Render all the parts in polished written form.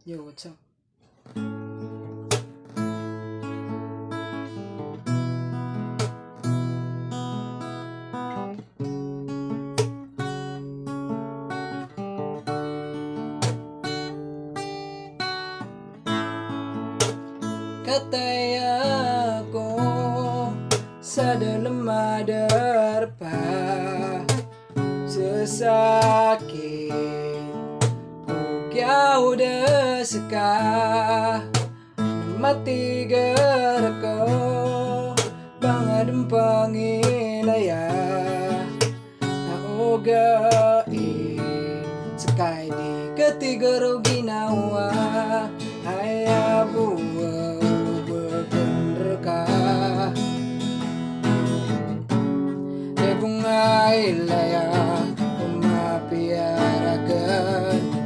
Yo, what's up? Katay ako sa dalam ada sesakit kau udah seka mati gerako bangadem pangilaya na ogain sekay di ketiga ginawa haya buwa bebenreka de bunga ilaya mapiarakan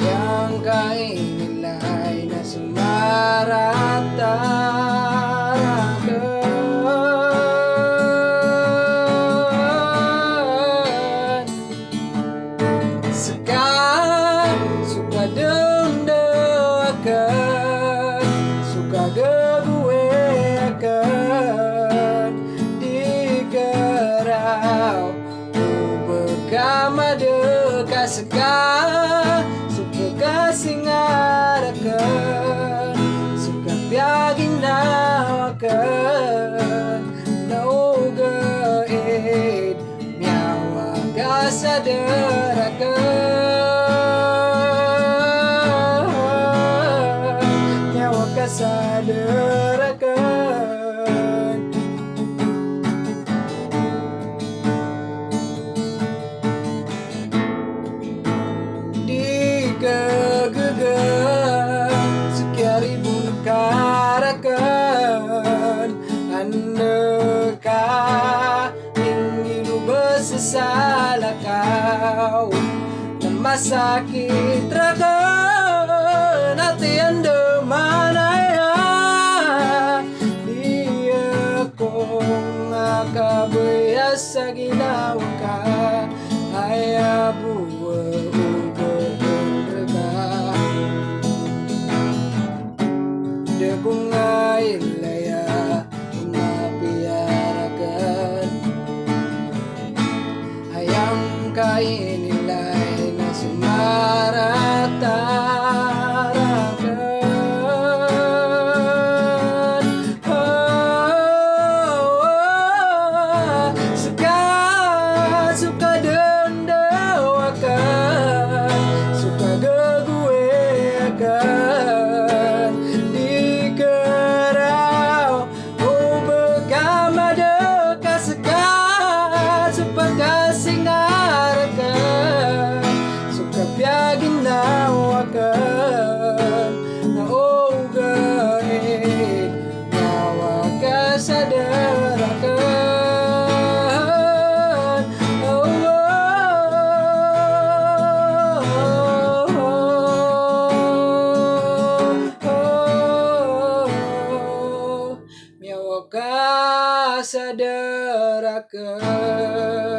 yang kain nilai na sumaratarakan sekarang suka dendakan suka gue akan dikerau bekama dekat sekarang suka kasih ngarakan suka piagin nawakan naugaid nyawa kasadarakan nyawa kasadarakan kegegan sekian ribu nekarakan andeka ingin bersesalah kau nama sakit rakan hati anda mana ya dia kong akabiasa ginawaka ayah buah bunga ilaya mapiarakan ayam kain nilai na sumaratarakan suka dendawakan suka gegueakan ginawakan na ogain nyawa kasadarakan nyawa kasadarakan